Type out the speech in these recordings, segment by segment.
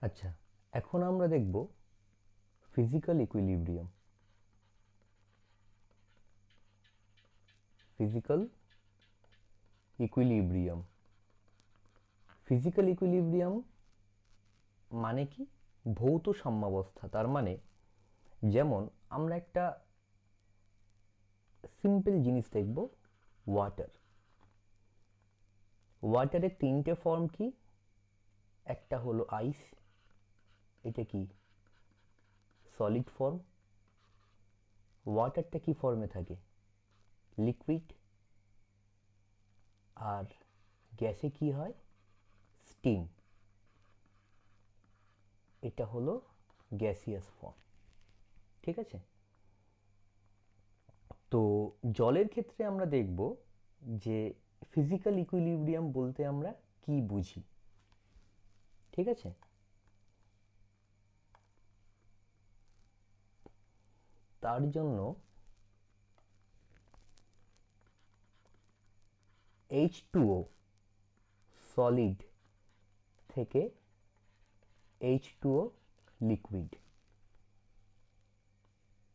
আচ্ছা, এখন আমরা দেখব physical equilibrium. Physical equilibrium physical equilibrium মানে কি? ভৌত সাম্যাবস্থা। তার মানে যেমন আমরা একটা সিম্পল জিনিস দেখব, ওয়াটার। ওয়াটারের তিনটে ফর্ম কি? একটা হলো আইস, এটা কি সলিড ফর্ম। ওয়াটারটা কি ফর্মে থাকে? লিকুইড। আর গ্যাসে কি হয়? স্টিম। এটা হলো গ্যাসিয়াস ফর্ম। ঠিক আছে? তো জলের ক্ষেত্রে আমরা দেখব যে ফিজিক্যাল ইকুইলিব্রিয়াম বলতে আমরা কি বুঝি। ঠিক আছে? তার জন্য H2O সলিড থেকে H2O লিকুইড,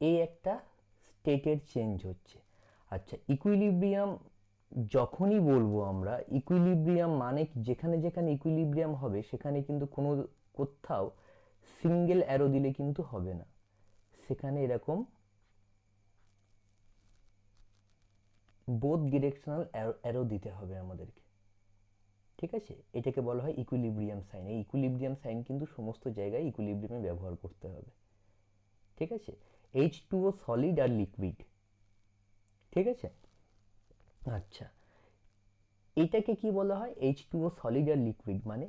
এই একটা স্টেটের চেঞ্জ হচ্ছে। আচ্ছা, ইকুইলিব্রিয়াম যখনই বলবো আমরা, ইকুইলিব্রিয়াম মানে যেখানে যেখানে ইকুইলিব্রিয়াম হবে সেখানে কিন্তু কোনো কোথাও সিঙ্গেল অ্যারো দিলে কিন্তু হবে না, সেখানে এরকম বোথ ডিরেকশনাল অ্যারো দিতে হবে আমাদেরকে। ঠিক আছে? এটাকে বলা হয় ইকুইলিব্রিয়াম সাইন। এই ইকুইলিব্রিয়াম সাইন কিন্তু সমস্ত জায়গায় ইকুইলিব্রিয়ামে ব্যবহার করতে হবে। ঠিক আছে? H2O সলিড আর লিকুইড। ঠিক আছে? আচ্ছা, এটাকে কি বলা হয়? H2O সলিড আর লিকুইড মানে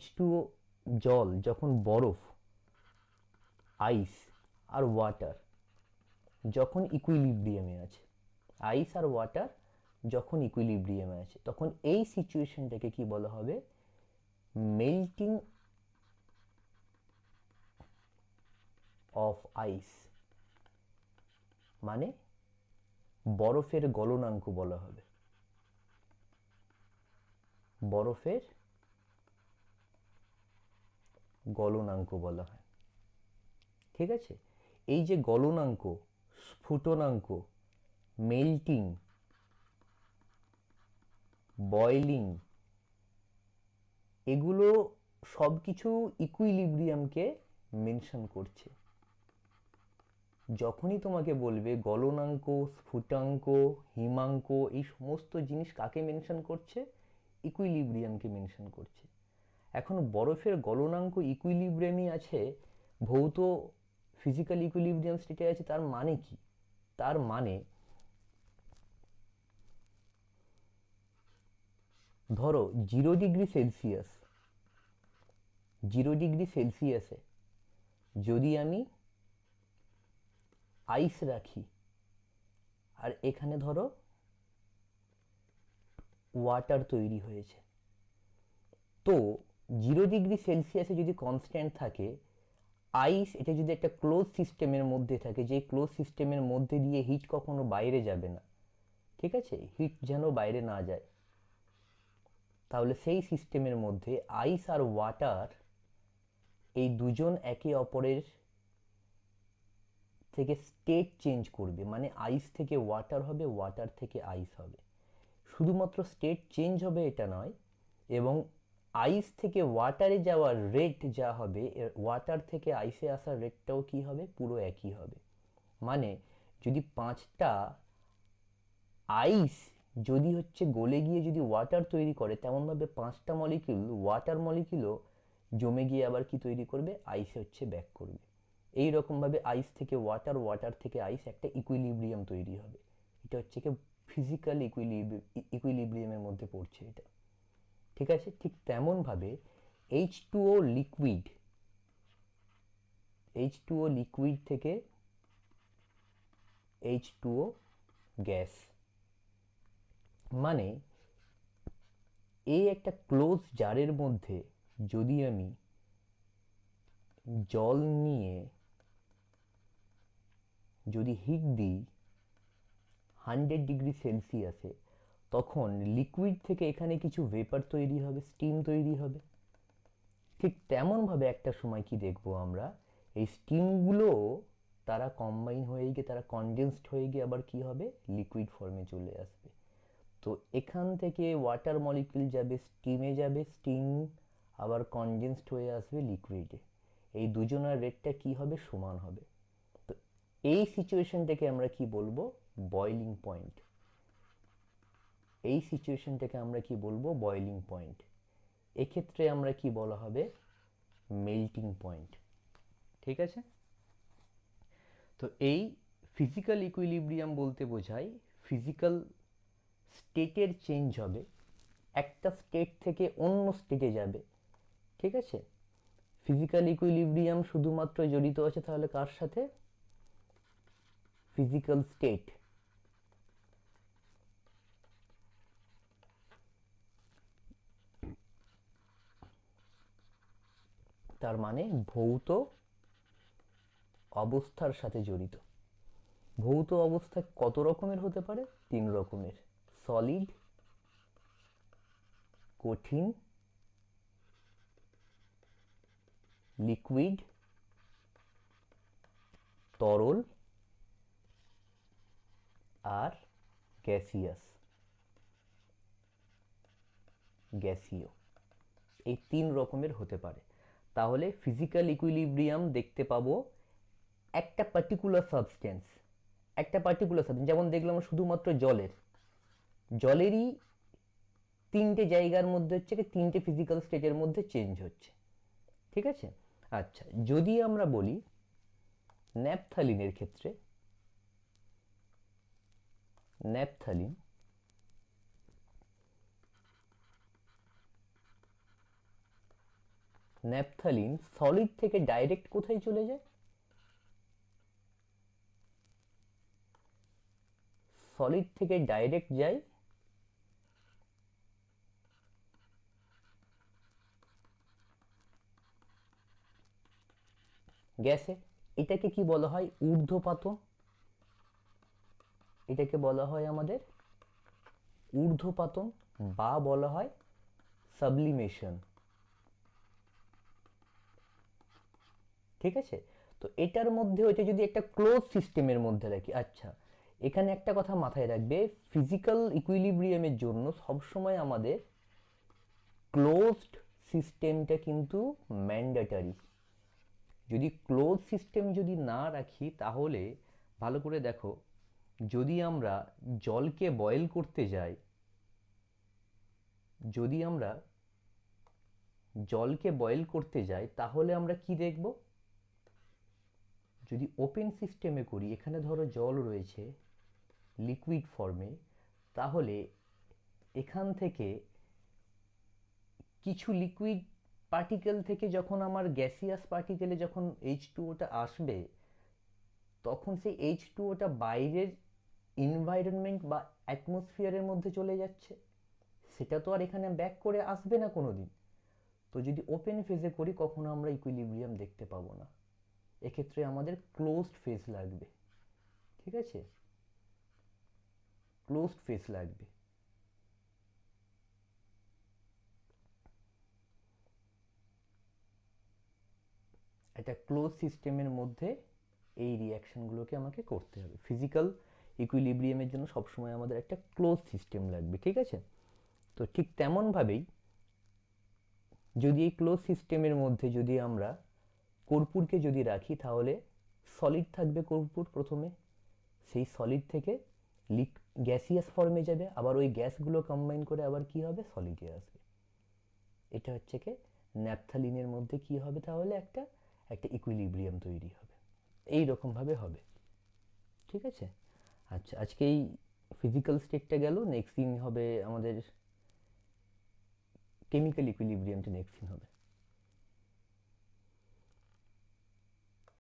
H2O জল যখন বরফ, আইস আর ওয়াটার যখন ইকুইলিব্রিয়ামে আছে, আইস আর ওয়াটার যখন ইকুইলিব্রিয়ামে আছে, তখন এই সিচুয়েশনটাকে কি বলা হবে? মেল্টিং অফ আইস, মানে বরফের গলনাঙ্ক বলা হবে। বরফের গলনাঙ্ক বলা হয়। ঠিক আছে? এই যে গলনাঙ্ক, স্ফুটনাঙ্ক, মেল্টিং, বয়লিং, এগুলো সব কিছু ইকুইলিব্রিয়ামকে মেনশন করছে। যখনই তোমাকে বলবে গলনাঙ্ক, স্ফুটাঙ্ক, হিমাঙ্ক, এই সমস্ত জিনিস কাকে মেনশন করছে? ইকুইলিব্রিয়ামকে মেনশন করছে। এখন বরফের গলনাঙ্ক ইকুইলিব্রিয়ামই আছে, ভৌত ফিজিক্যাল ইকুইলিব্রিয়াম স্টেটে আছে, তার মানে কি? তার মানে ধরো 0 ডিগ্রি সেলসিয়াস, 0 ডিগ্রি সেলসিয়াসে যদি আমি আইস রাখি আর এখানে ধরো ওয়াটার তৈরি হয়েছে, তো 0 ডিগ্রি সেলসিয়াসে যদি কনস্ট্যান্ট থাকে, আইস এটা যদি একটা ক্লোজ সিস্টেমের মধ্যে থাকে, যে ক্লোজ সিস্টেমের মধ্যে দিয়ে হিট কখনো বাইরে যাবে না, ঠিক আছে, হিট যেন বাইরে না যায়, তাহলে সেই সিস্টেমের মধ্যে আইস আর ওয়াটার এই দুজন একে অপরের থেকে স্টেট চেঞ্জ করবে, মানে আইস থেকে ওয়াটার হবে, ওয়াটার থেকে আইস হবে। শুধুমাত্র স্টেট চেঞ্জ হবে এটা নয়, এবং আইস থেকে ওয়াটারে যাওয়ার রেট যা হবে, ওয়াটার থেকে আইসে আসার রেটটাও কি হবে? পুরো একই হবে। মানে যদি 5টা আইস যদি হচ্ছে গলে গিয়ে যদি ওয়াটার তৈরি করে, তেমনভাবে 5টা মলিকিউল ওয়াটার মলিকিউলও জমে গিয়ে আবার কি তৈরি করবে? আইসে হচ্ছে ব্যাক করবে। এই রকমভাবে আইস থেকে ওয়াটার, ওয়াটার থেকে আইস একটা ইকুইলিব্রিয়াম তৈরি হবে। এটা হচ্ছে কি ফিজিক্যাল ইকুইলিব্রিয়ামের মধ্যে পড়ছে এটা। ঠিক আছে? ঠিক তেমনভাবে H2O লিকুইড, H2O লিকুইড থেকে H2O গ্যাস, মানে এই একটা ক্লোজ জারের মধ্যে যদি আমি জল নিয়ে যদি হিট দিই 100 ডিগ্রি সেলসিয়াসে, তখন লিকুইড থেকে এখানে কিছু ভেপার তৈরি হবে, স্টিম তৈরি হবে। ঠিক তেমনভাবে একটা সময় কি দেখবো আমরা, এই স্টিমগুলো তারা কম্বাইন হয়ে গিয়ে তারা কনডেন্সড হয়ে গিয়ে আবার কি হবে, লিকুইড ফর্মে চলে আসবে। তো এখান থেকে ওয়াটার মলিকিউল যাবে স্টিমে, যাবে স্টিম আবার কনডেন্সড হয়ে আসবে লিকুইডে। এই দুজনের রেটটা কি হবে, সমান হবে। তো এই সিচুয়েশনটাকে আমরা কি বলবো, বয়লিং পয়েন্ট। এই সিচুয়েশনটাকে আমরা কি বলবো, বয়লিং পয়েন্ট। এক্ষেত্রে আমরা কি বলা হবে, মেল্টিং পয়েন্ট। ঠিক আছে। তো এই ফিজিক্যাল ইকুইলিব্রিয়াম বলতে বোঝায় ফিজিক্যাল স্টেটের চেঞ্জ হবে, একটা স্টেট থেকে অন্য স্টেটে যাবে। ঠিক আছে। ফিজিক্যাল ইকুইলিব্রিয়াম শুধুমাত্র জড়িত আছে তাহলে কার সাথে, ফিজিক্যাল স্টেট। তার মানে ভৌত অবস্থার সাথে জড়িত। ভৌত অবস্থা কত রকমের হতে পারে, 3 রকমের। সলিড, কঠিন, লিকুইড, তরল আর গ্যাসিয়াস, গ্যাসীয়। এই 3 রকমের হতে পারে। তাহলে ফিজিক্যাল ইকুইলিব্রিয়াম দেখতে পাবো একটা পার্টিকুলার সাবস্টেন্স, যেমন দেখলাম শুধুমাত্র জলেরই 3টে জায়গার মধ্যে হচ্ছে কি 3টে ফিজিক্যাল স্টেটের মধ্যে চেঞ্জ হচ্ছে। ঠিক আছে। আচ্ছা, যদি আমরা বলি ন্যাপথালিনের ক্ষেত্রে, ন্যাপথালিন সলিড থেকে ডাইরেক্ট কোথায় চলে যায়, সলিড থেকে ডাইরেক্ট যায় গ্যাসে। এটাকে কি বলা হয়, ঊর্ধ্বপাতন। এটাকে বলা হয় আমাদের ঊর্ধ্বপাতন বা বলা হয় সাবলিমেশন। ঠিক আছে। তো এটার মধ্যে ওইটা যদি একটা ক্লোজ সিস্টেমের মধ্যে রাখি। আচ্ছা, এখানে একটা কথা মাথায় রাখবে, ফিজিক্যাল ইকুইলিব্রিয়ামের জন্য সবসময় আমাদের ক্লোজড সিস্টেমটা কিন্তু ম্যান্ডেটরি। যদি ক্লোজ সিস্টেম যদি না রাখি তাহলে ভালো করে দেখো, যদি আমরা জলকে বয়েল করতে যাই, যদি আমরা জলকে বয়েল করতে যাই তাহলে আমরা কি দেখব, যদি ওপেন সিস্টেমে করি, এখানে ধরো জল রয়েছে লিকুইড ফর্মে, তাহলে এখান থেকে কিছু লিকুইড পার্টিকেল থেকে যখন আমার গ্যাসিয়াস পার্টিকেলে যখন H2O আসবে, তখন সেই H2O বাইরের এনভায়রনমেন্ট বা অ্যাটমসফিয়ারের মধ্যে চলে যাচ্ছে, সেটা তো আর এখানে ব্যাক করে আসবে না কোনোদিন। তো যদি ওপেন ফেজে করি কখনো আমরা ইকুইলিব্রিয়াম দেখতে পাবো না। এক্ষেত্রে আমাদের ক্লোজড ফেজ লাগবে। ঠিক আছে, ক্লোজড ফেজ লাগবে। একটা ক্লোজ সিস্টেমের মধ্যে এই রিয়াকশনগুলোকে আমাকে করতে হবে। ফিজিক্যাল ইকুইলিব্রিয়ামের জন্য সবসময় আমাদের একটা ক্লোজ সিস্টেম লাগবে। ঠিক আছে। তো ঠিক তেমনভাবেই যদি এই ক্লোজ সিস্টেমের মধ্যে যদি আমরা কর্পূরকে যদি রাখি তাহলে সলিড থাকবে কর্পূর প্রথমে, সেই সলিড থেকে গ্যাসিয়াস ফর্মে যাবে, আবার ওই গ্যাসগুলো কম্বাইন করে আবার কি হবে, সলিডে আসবে। এটা হচ্ছে কি ন্যাপথালিনের মধ্যে কি হবে, তাহলে একটা একটা ইকুইলিব্রিয়াম তৈরি হবে, এই রকম ভাবে হবে। ঠিক আছে। আচ্ছা, আজকে এই ফিজিক্যাল স্টেটটা গেল, নেক্সট দিন হবে আমাদের কেমিক্যাল ইকুইলিব্রিয়ামটা, নেক্সট দিন হবে।